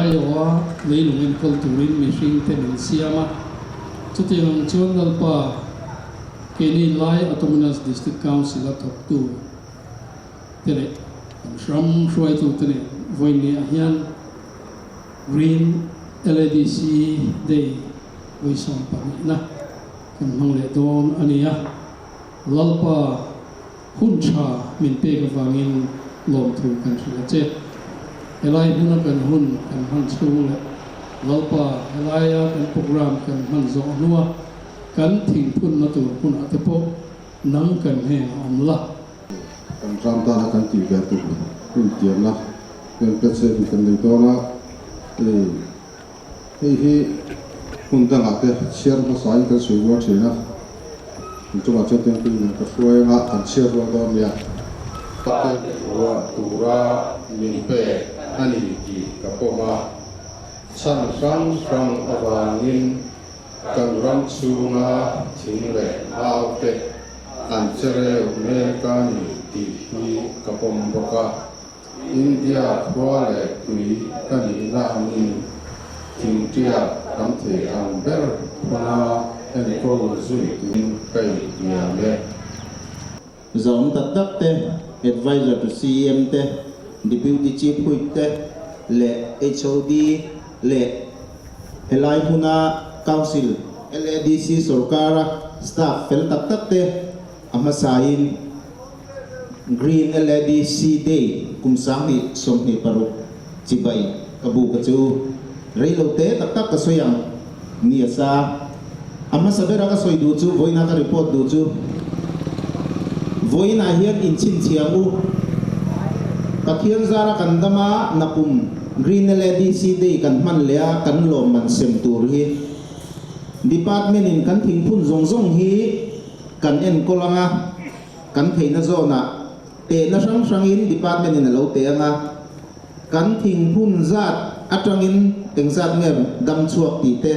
lai wa leilungin kulturin mishing tenin siama chutiang chuan lalpa keni lai autonomous district council athoktu tele shram shwai tu tene voini ahian green LDC day wisam pamina kan mangle don ania lalpa huncha min pe ka wangin lom thu kan thila che elai buna kan hun kan han chung le lalpa elaya kan program kan han zo nuwa kan thing phun na tu phun atepo nang kan he amla kan ramta na kan ti ga tu kun tiam na kan petse kan le to na hi hun da ate share ma sai kan sui wa thina chuma chen ten pin ka fuai nga kan share ro do ya ta wa tura min pe ani ki ka poma chan rang awangin kan ram chunga thingre autte an chere me kan ti hi ka pom boka India kwale kui kan na min thingtia kam the an ber pona en ko zui in kai ya le zong tak te advisor to CM te deputy chief whip te le HOD le helai huna council LADC sarkara staff fel tak te amasain green LADC day kumsang ni somni paru chibai kabu kachu reilo te tak ka soyang ni asa amma sabera ka soi du chu voina ka report du chu voina hian in chin chiamu pathian zara kandama napum green LADC day kan man lea kan lom man sem tur hi department in kan thing phun zong hi kan en kolanga kan theina zona te na sang in department in lo te anga kan thing phun zat atangin tengzat nge dam chuak ti te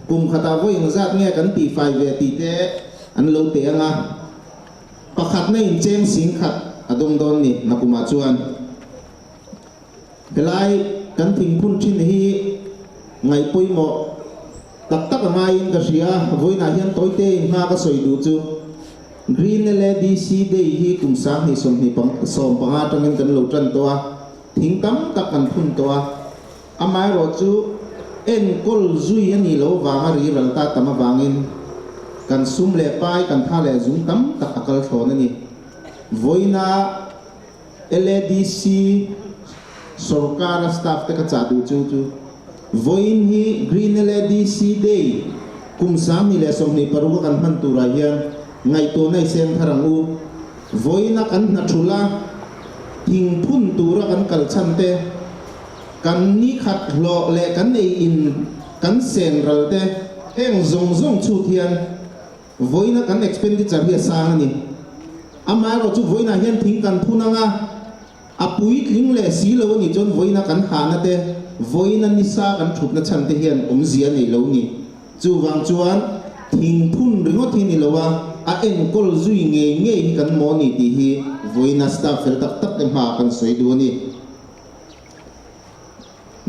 kum khata voi ng zat nge kan ti 5 ve ti te an lo te anga pakhat na in cheng sing khat adong don ni nakuma chuan helai kan thing phun thin hi ngai poimo tak ngai in ka sia voina hian toite nga ka soi du chu green LADC day hi kumsang hi som panga tangin kan lo tran to a thing tam tak kan phun to a amai ro chu en kol zui ani lo wanga ri ral ta tama wangin kan sum le pai kan tha le zum tam tak akal thon ani voina LADC sarkar staff te ka cha du chu voin hi green LADC day kumsang ni le som ni paru kan man tu ra hian ngai to nai sem tharang u voina kan na thula thing phun tura kan kal chan te kan ni khat lo le kan nei in kan sen ral te heng zong chu thian voina kan expenditure hi sang ni amai ro chu voina hian thing kan phunanga apui tling le si lo ni chon voina kan hana te voina ni sa kan thut na chan te hian zia nei lo ni chu wang chuan thing phun ringot hi ni lowa a en kol zui nge kan mo ni ti hi voina staff fel tak em ha kan soi du ni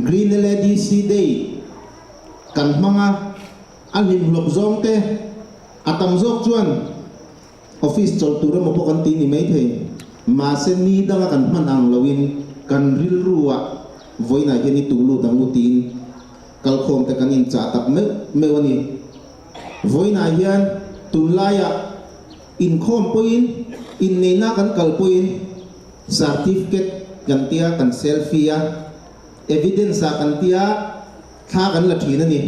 green LADC day kan manga alim lok zong te atam zok chuan office chol tura mo kan ti ni mai the ma se ni danga kan man ang lawin kan ril ruwa voina hi ni tulu dang utin kal khom te kan in cha tak me wani voina hian tunlaya in khom poin in neina kan kal poin certificate kan tia kan selfie evidence kan tia tha kan la thina ni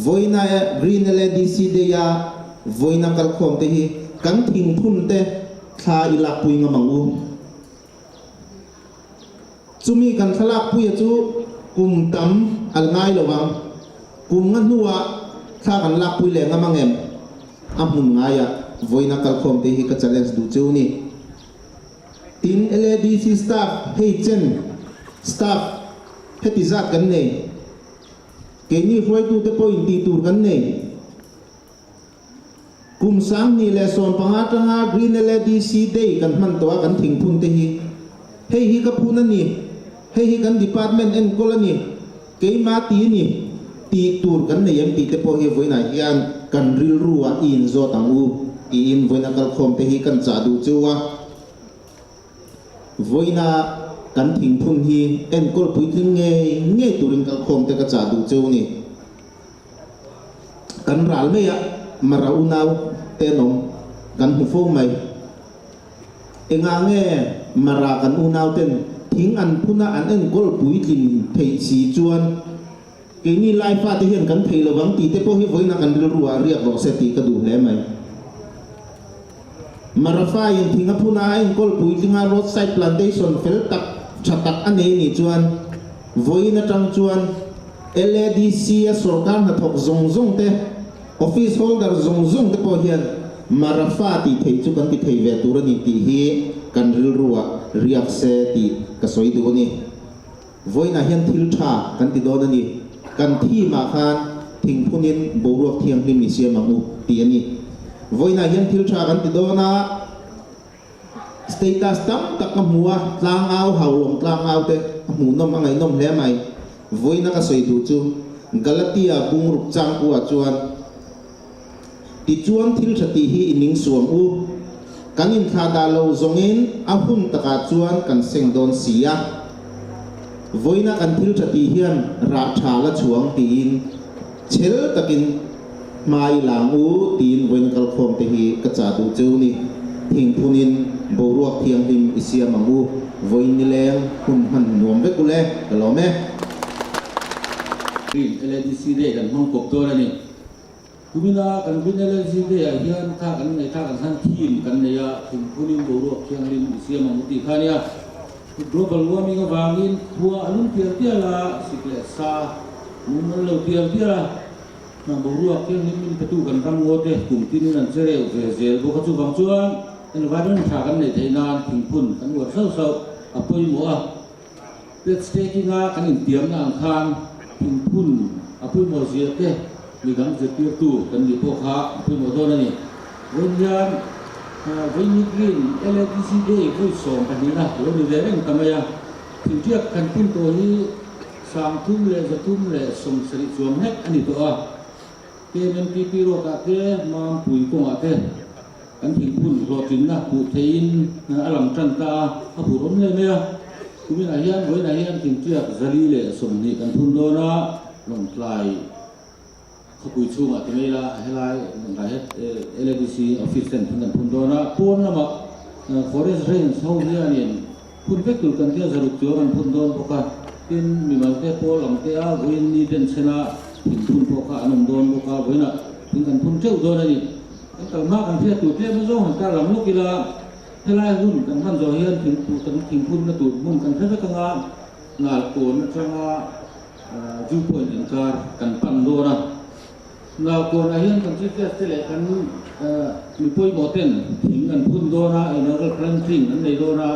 voina green LADC de ya voina kal khom te hi kan thing phun te tha ila pui nga mangu chumi kan thalak pui chu kum tam al ngai lowang kum nga nuwa tha kan lak pui le nga mangem amun ngaya voina kal khom te hi ka challenge du chu ni tin LADC staff hey chen staff petizat kan nei ke ni foi tu te point ti tur kan nei kum sang ni le son panga tanga green LADC day kan man to kan thing phun te hi hey hi ka phun ani ให้กัน department and colony เกยมาตีนี่ตีตูรกันในยังตีเตโพเฮไว้ไหนยันกันริลรัวอินโซตังอูอินไว้นักคอมเตฮิกันจ่าดูเจ้าไว้นากันทิ้งพุ่นฮีเอ็นกอลปุยถึงเงยตูริงกัลคอมเตกจ่าดูเจ้านี่กันรัลเมียมาราอุนาวเตนอมกันหูฟูไหมเองาเงมารากันอุนาวเตนทิ้งอันพุนาอันเอ็นกอลปุยลินเทสีจวนเกนี่ไลฟ์ฟ้าที่เห็นกันเทระวังตีเตโพฮิไว้นักกันริลรัวเรียกรอเซติกระดูแลไหมมาราฟ้ายังทิ้งพุนาเอ็นกอลปุยทิ้งอารถไซพลานเทชันเฟลตักชัตักอันนี้นี่จวนไว้นักจังจวน LADC สุรการนัทกซงเตoffice holder zong te po hian marafa ti thei chu kan ti thei ve tur ni ti hi kan ril ruwa riak se ti ka soi du ni voina hian thil tha kan ti don ani kan thi ma khan thing phunin boruak thiang hlim ni siam angu ti ani voina hian thil tha kan ti dona status tam tak ka muwa tlang au haulong tlang au te mu nom angai nom hle mai voina ka soi du chu galatia bungruk chang ku a chuan ti chuan thil thati hi ining suam u kanin thada lo zongin ahun taka chuan kan sengdon sia voina kan thil thati hian ra thala chuang tin chel takin mai lang u tin voin kal khom te hi ka cha du chu ni thing phunin boruak thiang him isia mangu voin ni leng hun han nuam ve kule kalome LADC de kan hong kop to ni kumina kan binele jinde ya hian tha kan nei tha kan han team kan nei ya thing phunin boru khiang lim isia mamuti khania global warming awangin thua alun tia la sikle sa mun lo tia na boru khiang lim petu kan ram ngote kum tin nan sereu zel bo chu wang chuan environment tha kan nei theinan thing phun kan wa sau apoi mo a let's taking a kan in tiam na ang khan thing phun apoi mo zia teมีกังจะเกี่ยวตู้กันดีพวกเขาเพื่อมาโดนนี่วันยันวันนี้กิน LADC ได้คุยส่งกันนี่นะวันนี้เรื่องทำไมอ่ะถึงเทียบกันขึ้นตัวนี้3 ทุ่มเลยจะทุ่มเลยส่งสริสวมเฮ็ดอันนี้ตัวเกมปีโรกะเกมาปุ๋ยกงอะเกกันถึงพุ่นรอถึงนะผู้เทนอลังจันตาผู้ร้อนเลยเนี่ยคุณมีอะไรยันไว้ไหนยันถึงเทียบสลีเลยส่งนี่กันพุ่นโดนะลงปลายคุยช่วงที่ไม่ละให้ไล่หลายLADC office เป็นทั้งพุ่นโดนะพุ่นนะมา forest range เขาเรียนเนี่ยพุ่นเป็กตุกันที่สรุปตัวมันพุ่นโดนพวกกันที่มีมาเตะโพลงเตะวินนี่เดินชนะถึงพุ่นพวกกันนมโดนพวกกันวินะถึงกันพุ่นเจ้าโดนนี่แต่มากกันที่ตัวเจ้าไม่รู้หันการหลังลูกกีฬาให้ไล่หุ่นกันท่านโจเฮียนถึงตัวถึงพุ่นนะตัวมุ่งกันแค่กันงานโกนจังว่าจูป่วยถึงกันปั่นโดนะเราโกนอาเฮียนกันที่จะเสด็จกันมีป่วยหมดเต็มถึงกันพุ่นโดนะไอ้นั่นก็ครั้งทิ้งนั่นในโดนะ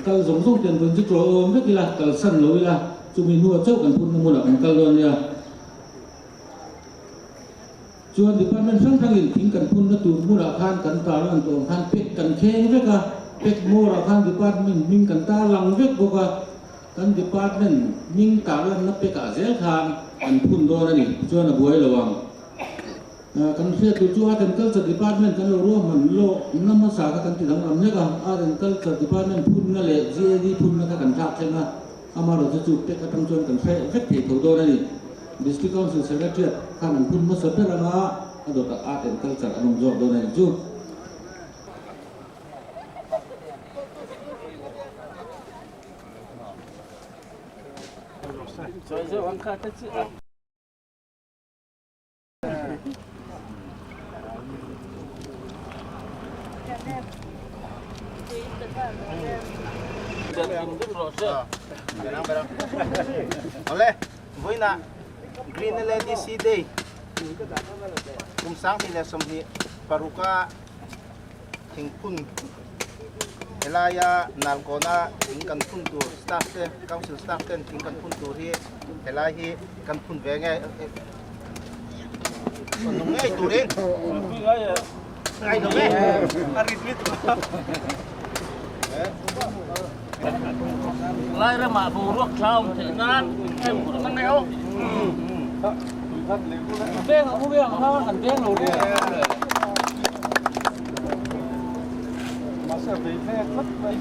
กัลส่งเต็มเป็นจุดโจมไม่กี่ละกัลสั้นเลยละจุมีนัวเจ้ากันพุ่นมุ่งละกันกัลโดนเนี่ยชวนดิพันมันทั้งอินทิ้งกันพุ่นนะตัวมุ่งละคันกันตาลังตัวคันเป็ดกันเค้งเวกะเป็ดโมละคันดิพันมันมิ่งกันตาลังเวกบอกว่ากันดิพันมันมิ่งตาลังนับเป็ดกะเซลคันกันพุ่นโดนะนี่ชวนบวยระวังกันเสียตัวจูอาร์เดนเคิลส์ดีพาร์ตเมนต์กันเราร่วมมันโลน้ำมาสากันที่ทางลำเนี่ยกันอาร์เดนเคิลส์ดีพาร์ตเมนต์พุ่นนั่นแหละ GAD พุ่นนั่นกันจับใช่ไหมอามาเราจะจูบเป็กกันชวนกันเฟกเทถูกโดนนี่ District Council Secretary ข้ามันพุ่นมาสับเปล่านะอดกับอาร์เดนเคิลส์อารมณ์โจโดนนี่จูช่วยวันข้าจะจีOleh, voi na green LADC day. Kumsang hilasam hi paruka hingpun. Elaya nalkona hingkan pun tu staff ten council staff ten hingkan pun tu hi elahi kan pun venge. Nungai turin. Ngai nungai. Arit lit. lai ra ma bu ruak chau che nan em ko nang neo beng aku beng ha kan beng lo dia masa be phe khat bai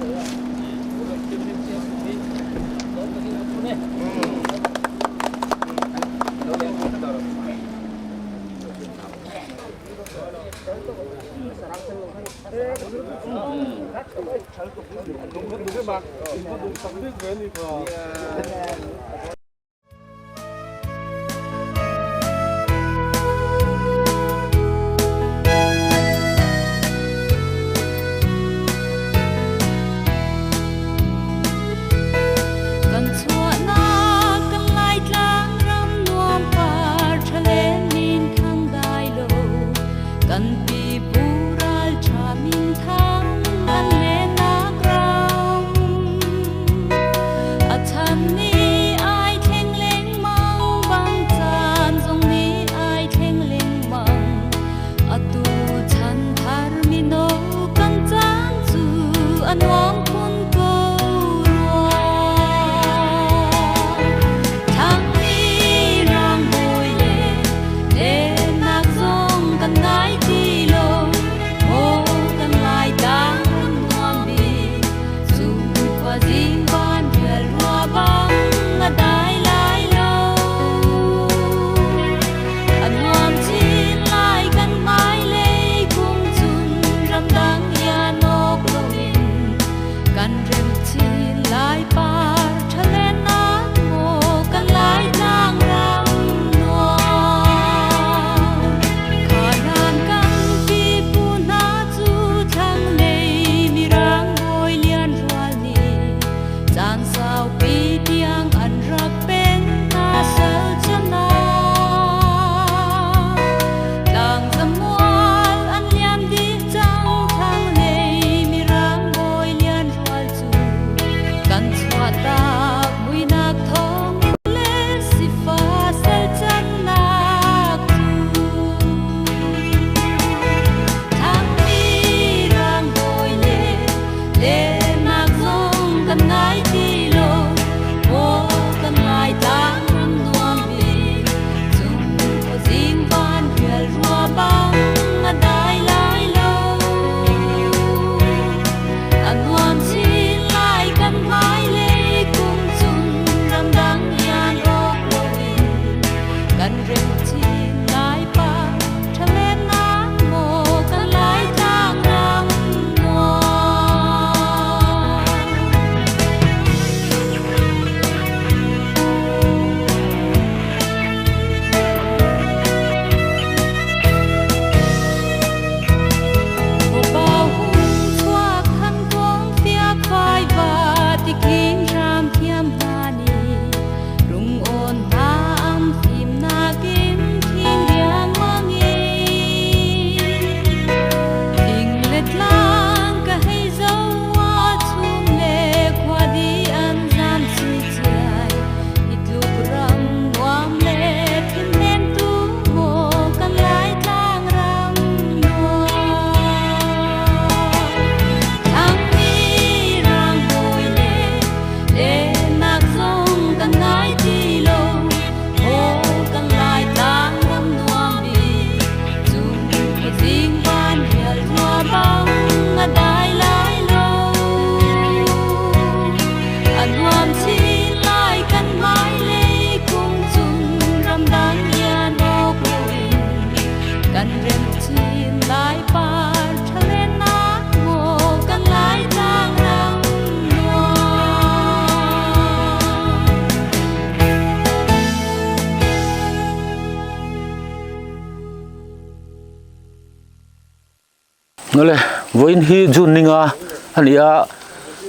ngole voin hi juninga hania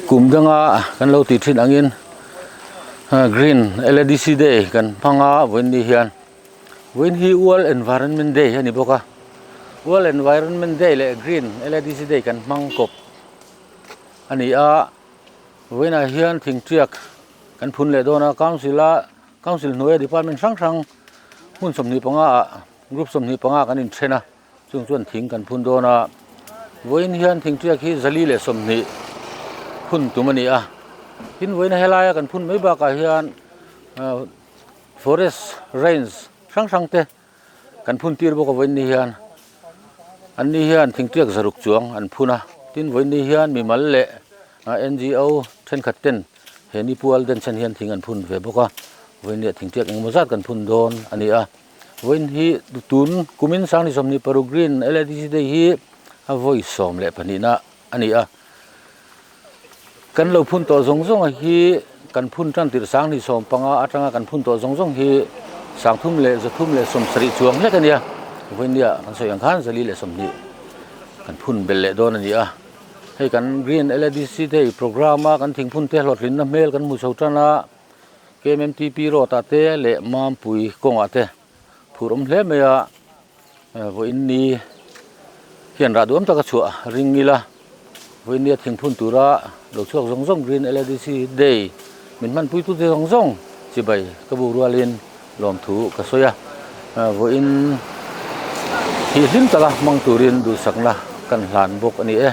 kumganga kan lo ti thin angin green LDC day kan phanga voin ni hian voin hi world environment day hani boka world environment day le green LDC day kan mangkop ania voina hian thingtriak kan phun le dona council noya department sang mun somni panga group somni panga kan in thena chuan thing kan phun dona voin hian thingtriak hi zali le somni phun tumani a tin voi na helaya kan phun mai ba ka hian forest range sang te kan phun tir bo ka voi ni hian an ni hian thingtiak zaruk chuang an phuna tin voi ni hian mi mal le NGO then khaten he ni pual den chen hian thing an phun ve boka voi ni thingtiak eng mozat kan phun don ani a voi hi tun kumin sang ni som ni paru green LDC dei hi a voi som le pani na ani a kan lo phun to zong a hi kan phun tran tir sang ni som panga atanga kan phun to zong hi sang thum le zathum le som sri chuang le kania voi ni a kan so yang khan zali le som ni kan phun bel le don ani a hei kan green LDC dei programa kan thing phun te hlot rin na mel kan mu chotana KMTP ro ta te le mam pui konga te phurom hle meya voi ni hian ra duam ta ka chua ringila voi ni thing phun tura lo chuak zong green LDC day min man pui tu te zong chi bai ka bu rualin lom thu ka soya voi in hi lim ta la mang turin du sakla kan hlan bok ani e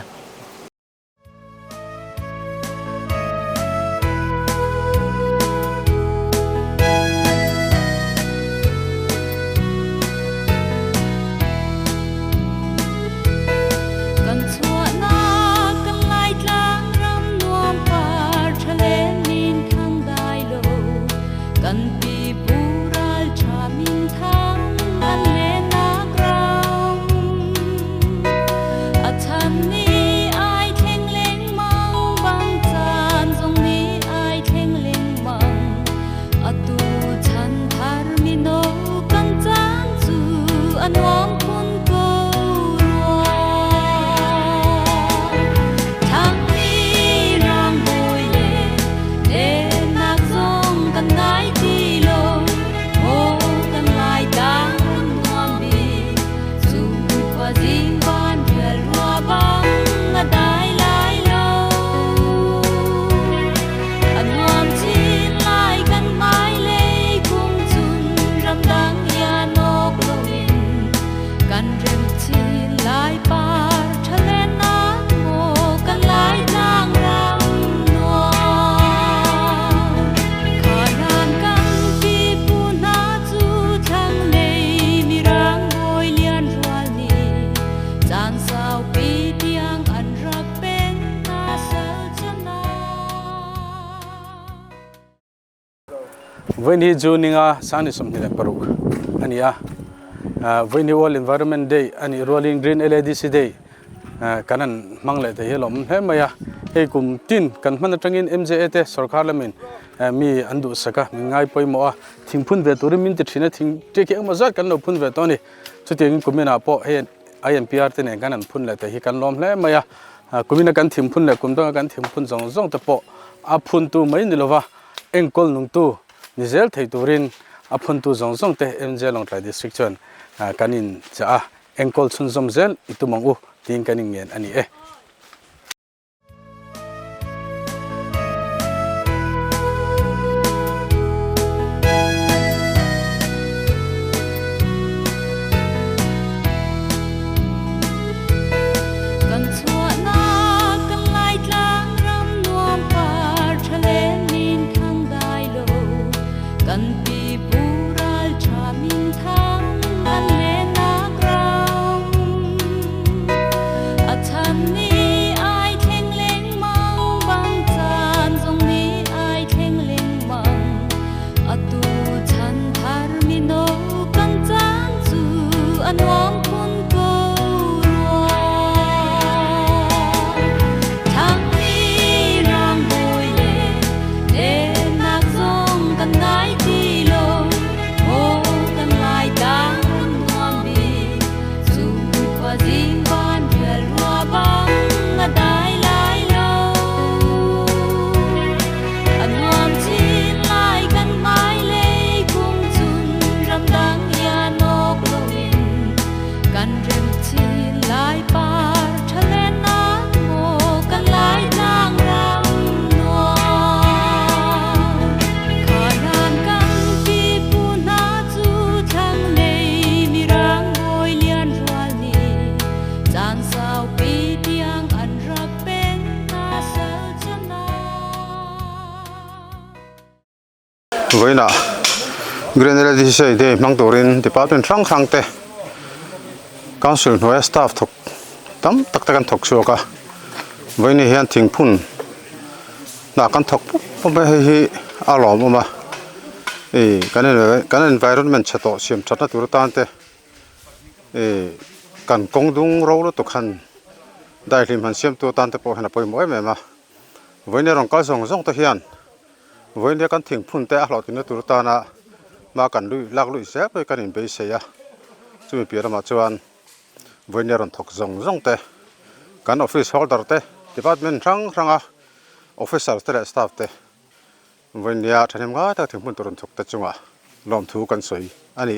voi ni juninga sani somni le paruk ania voi ni world environment day ani rolling green LDC day kanan mangle te helom he maya he kum tin kan man tangin MJA te sarkar lamin mi andu saka mi ngai poi mo thingphun ve turimin te thina thing te ke mazat kan lo phun ve to ni chuting kumina po he IMPR te ne kanan phun le te hi kan lom le maya kumina kan thingphun le kum dong kan thingphun zong te po a phun tu mai ni lova engkol nung tu nizel thei turin aphun tu zong te MJ Longtrai district chon kanin cha engkol chun zom zel itumangu ting kaning men ani e Time voi na green LDC de mang torin department rang rang te council noi staff thok tam tak takan thok chu ka voi ni hian thingphun na kan thok po ba hi alom ma kan environment chato sim chata tur tan te kan kongdung ro lo to khan dai lim han siam tu tan te po hana poi moi me ma voi ne rong ka song song to hian voi ne kan thingphun te a hlo tin tur ta na ma kan lui lak lui se pe kan in be se ya chumi pira ma chuan voi ne ron thok zong te kan office holder te department ranga officer te staff te voi ne a thanem ga ta thingphun tur thok ta chunga lom thu kan soi ani